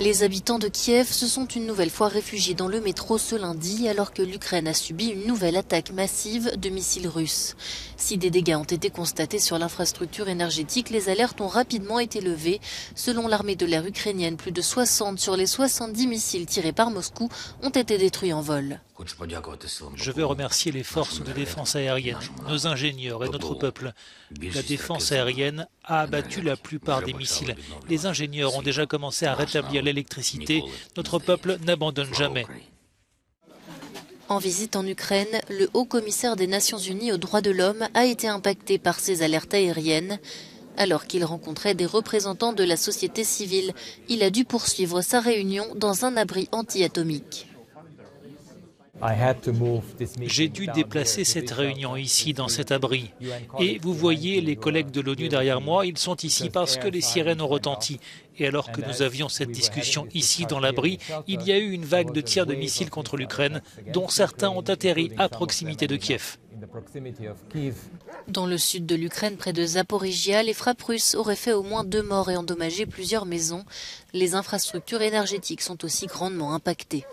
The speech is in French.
Les habitants de Kiev se sont une nouvelle fois réfugiés dans le métro ce lundi alors que l'Ukraine a subi une nouvelle attaque massive de missiles russes. Si des dégâts ont été constatés sur l'infrastructure énergétique, les alertes ont rapidement été levées. Selon l'armée de l'air ukrainienne, plus de 60 sur les 70 missiles tirés par Moscou ont été détruits en vol. Je veux remercier les forces de défense aérienne, nos ingénieurs et notre peuple. La défense aérienne a abattu la plupart des missiles. Les ingénieurs ont déjà commencé à rétablir l'électricité. Notre peuple n'abandonne jamais. En visite en Ukraine, le haut-commissaire des Nations Unies aux droits de l'homme a été impacté par ces alertes aériennes. Alors qu'il rencontrait des représentants de la société civile, il a dû poursuivre sa réunion dans un abri anti-atomique. J'ai dû déplacer cette réunion ici, dans cet abri. Et vous voyez les collègues de l'ONU derrière moi, ils sont ici parce que les sirènes ont retenti. Et alors que nous avions cette discussion ici, dans l'abri, il y a eu une vague de tirs de missiles contre l'Ukraine, dont certains ont atterri à proximité de Kiev. Dans le sud de l'Ukraine, près de Zaporijia, les frappes russes auraient fait au moins 2 morts et endommagé plusieurs maisons. Les infrastructures énergétiques sont aussi grandement impactées.